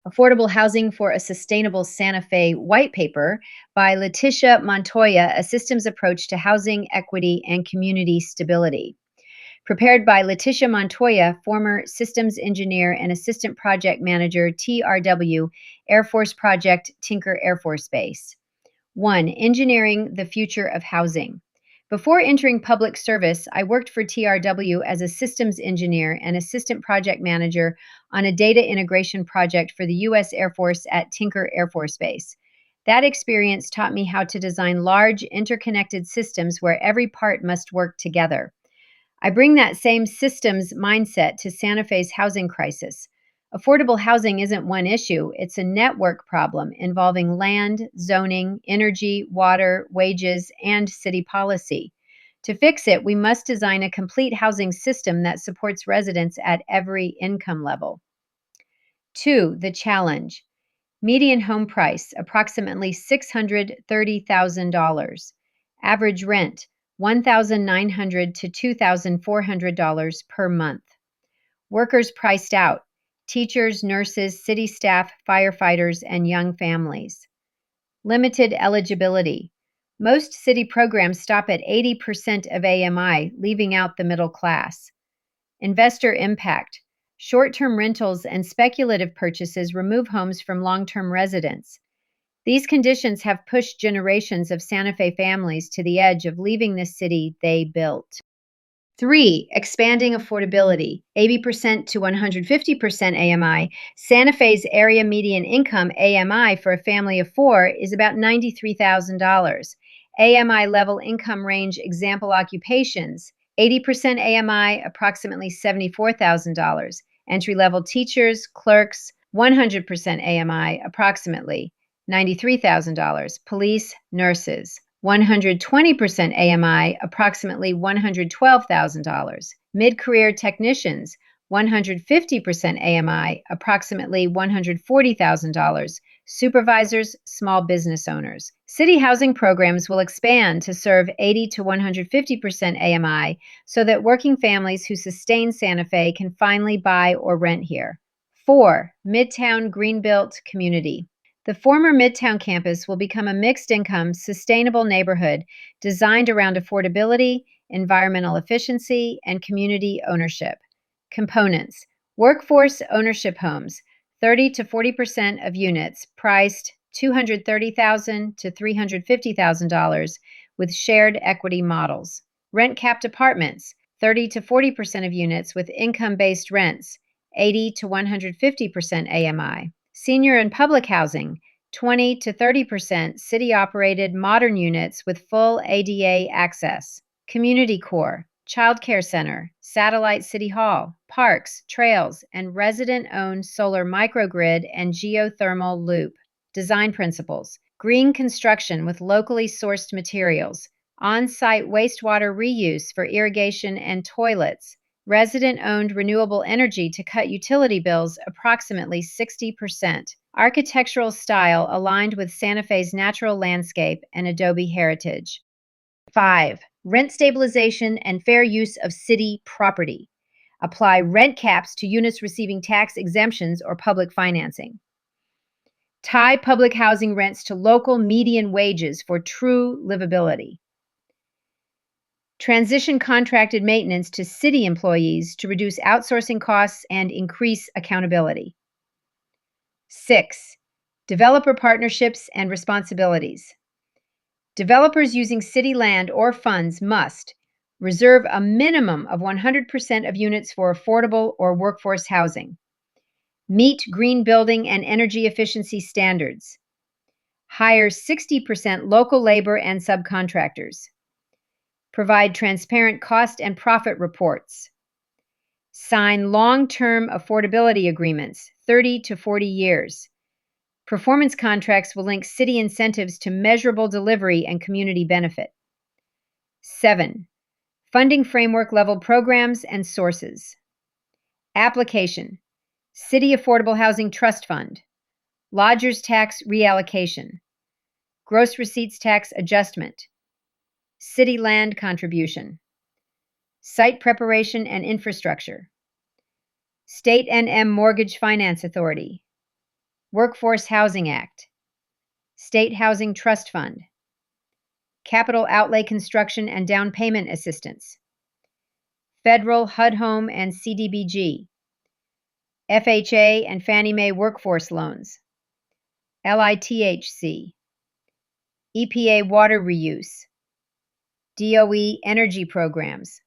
Affordable Housing for a Sustainable Santa Fe White Paper by Letitia Montoya, A Systems Approach to Housing Equity and Community Stability. Prepared by Letitia Montoya, former systems engineer and assistant project manager, TRW, Air Force Project, Tinker Air Force Base. 1. Engineering the Future of Housing. Before entering public service, I worked for TRW as a systems engineer and assistant project manager on a data integration project for the U.S. Air Force at Tinker Air Force Base. That experience taught me how to design large, interconnected systems where every part must work together. I bring that same systems mindset to Santa Fe's housing crisis. Affordable housing isn't one issue, it's a network problem involving land, zoning, energy, water, wages, and city policy. To fix it, we must design a complete housing system that supports residents at every income level. 2. The challenge. Median home price, approximately $630,000. Average rent, $1,900 to $2,400 per month. Workers priced out, teachers, nurses, city staff, firefighters, and young families. Limited eligibility. Most city programs stop at 80% of AMI, leaving out the middle class. Investor impact. Short-term rentals and speculative purchases remove homes from long-term residents. These conditions have pushed generations of Santa Fe families to the edge of leaving the city they built. 3. Expanding affordability, 80% to 150% AMI. Santa Fe's area median income AMI for a family of 4 is about $93,000. AMI level income range example occupations, 80% AMI, approximately $74,000. Entry level teachers, clerks, 100% AMI, approximately $93,000. Police, nurses, 120% AMI, approximately $112,000. Mid-career technicians, 150% AMI, approximately $140,000. Supervisors, small business owners. City housing programs will expand to serve 80 to 150% AMI so that working families who sustain Santa Fe can finally buy or rent here. 4. Midtown Greenbelt Community. The former Midtown campus will become a mixed-income, sustainable neighborhood designed around affordability, environmental efficiency, and community ownership. Components: workforce ownership homes, 30 to 40% of units, priced $230,000 to $350,000 with shared equity models. Rent-capped apartments, 30 to 40% of units with income-based rents, 80 to 150% AMI. Senior and public housing, 20 to 30% city-operated modern units with full ADA access. Community core, child care center, satellite city hall, parks, trails, and resident-owned solar microgrid and geothermal loop. Design principles, green construction with locally sourced materials, on-site wastewater reuse for irrigation and toilets, resident-owned renewable energy to cut utility bills approximately 60%. Architectural style aligned with Santa Fe's natural landscape and Adobe heritage. 5. Rent stabilization and fair use of city property. Apply rent caps to units receiving tax exemptions or public financing. Tie public housing rents to local median wages for true livability. Transition contracted maintenance to city employees to reduce outsourcing costs and increase accountability. 6. Developer partnerships and responsibilities. Developers using city land or funds must reserve a minimum of 100% of units for affordable or workforce housing. Meet green building and energy efficiency standards. Hire 60% local labor and subcontractors. Provide transparent cost and profit reports. Sign long-term affordability agreements, 30 to 40 years. Performance contracts will link city incentives to measurable delivery and community benefit. 7. Funding framework level programs and sources. Application: City Affordable Housing Trust Fund, Lodgers Tax Reallocation, Gross Receipts Tax Adjustment, City Land Contribution, Site Preparation and Infrastructure, State NM Mortgage Finance Authority, Workforce Housing Act, State Housing Trust Fund, Capital Outlay Construction and Down Payment Assistance, Federal HUD Home and CDBG, FHA and Fannie Mae Workforce Loans, LITHC, EPA Water Reuse, DOE Energy Programs,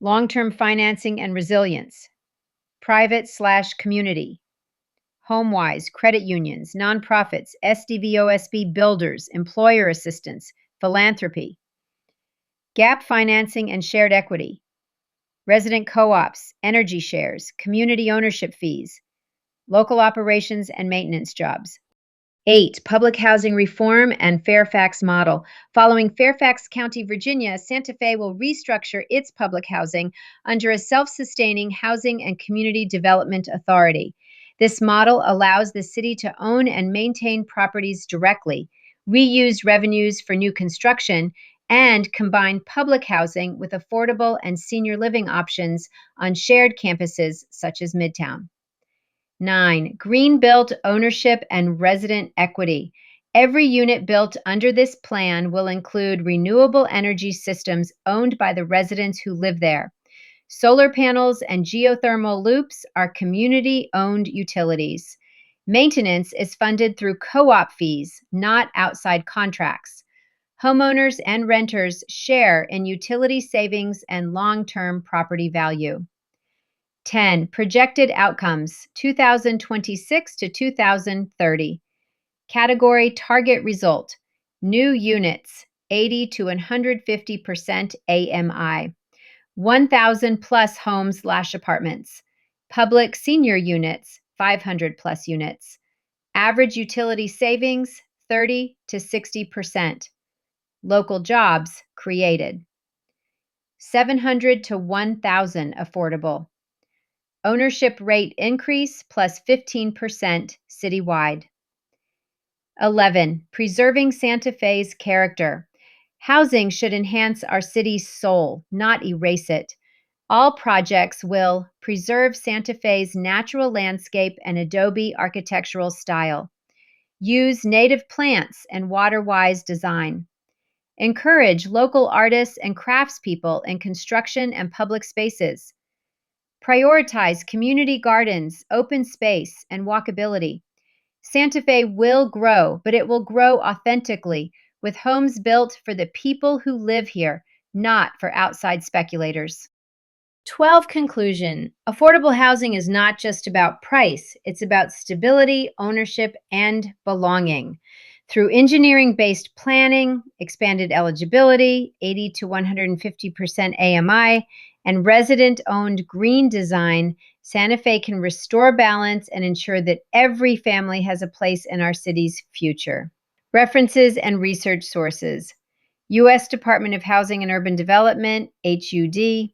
Long-Term Financing and Resilience, Private/Community, HomeWise, credit unions, nonprofits, SDVOSB builders, employer assistance, philanthropy, gap financing and shared equity, resident co-ops, energy shares, community ownership fees, local operations and maintenance jobs. 8. Public housing reform and Fairfax model. Following Fairfax County, Virginia, Santa Fe will restructure its public housing under a self-sustaining housing and community development authority. This model allows the city to own and maintain properties directly, reuse revenues for new construction, and combine public housing with affordable and senior living options on shared campuses such as Midtown. 9. Green built ownership and resident equity. Every unit built under this plan will include renewable energy systems owned by the residents who live there. Solar panels and geothermal loops are community-owned utilities. Maintenance is funded through co-op fees, not outside contracts. Homeowners and renters share in utility savings and long-term property value. 10. Projected outcomes, 2026 to 2030. Category target result, new units, 80 to 150% AMI. 1,000 plus homes/apartments. Public senior units, 500 plus units. Average utility savings, 30 to 60%. Local jobs created. 700 to 1,000 affordable. Ownership rate increase plus 15% citywide. 11. Preserving Santa Fe's character. Housing should enhance our city's soul, not erase it. All projects will preserve Santa Fe's natural landscape and adobe architectural style. Use native plants and water-wise design. Encourage local artists and craftspeople in construction and public spaces. Prioritize community gardens, open space, and walkability. Santa Fe will grow, but it will grow authentically, with homes built for the people who live here, not for outside speculators. 12. Conclusion. Affordable housing is not just about price, it's about stability, ownership, and belonging. Through engineering-based planning, expanded eligibility, 80 to 150% AMI, and resident-owned green design, Santa Fe can restore balance and ensure that every family has a place in our city's future. References and research sources. U.S. Department of Housing and Urban Development, HUD,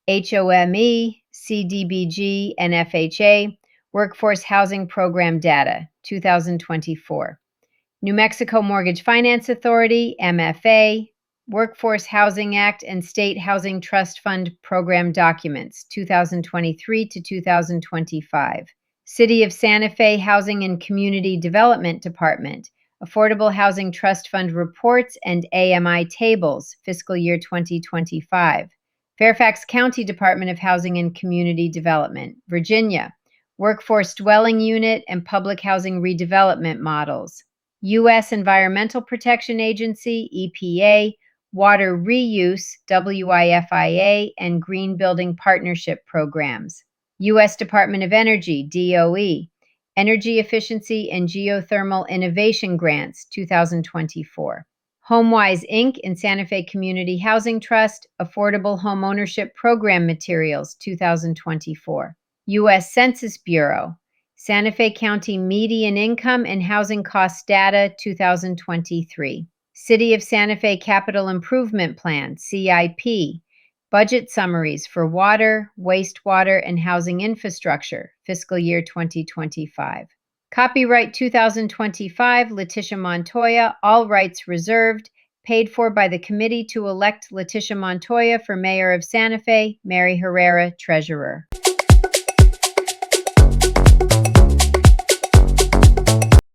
HOME, CDBG, and FHA, Workforce Housing Program Data, 2024. New Mexico Mortgage Finance Authority, MFA, Workforce Housing Act and State Housing Trust Fund Program Documents, 2023 to 2025. City of Santa Fe Housing and Community Development Department, Affordable Housing Trust Fund Reports and AMI Tables, fiscal year 2025. Fairfax County Department of Housing and Community Development, Virginia, Workforce Dwelling Unit and Public Housing Redevelopment Models. U.S. Environmental Protection Agency, EPA, Water Reuse, WIFIA, and Green Building Partnership Programs. U.S. Department of Energy, DOE, Energy Efficiency and Geothermal Innovation Grants, 2024. HomeWise, Inc. and Santa Fe Community Housing Trust, Affordable Home Ownership Program Materials, 2024. U.S. Census Bureau, Santa Fe County Median Income and Housing Cost Data, 2023. City of Santa Fe Capital Improvement Plan, CIP, Budget Summaries for Water, Wastewater, and Housing Infrastructure, fiscal year 2025. Copyright 2025, Letitia Montoya, all rights reserved, paid for by the committee to elect Letitia Montoya for Mayor of Santa Fe, Mary Herrera, Treasurer.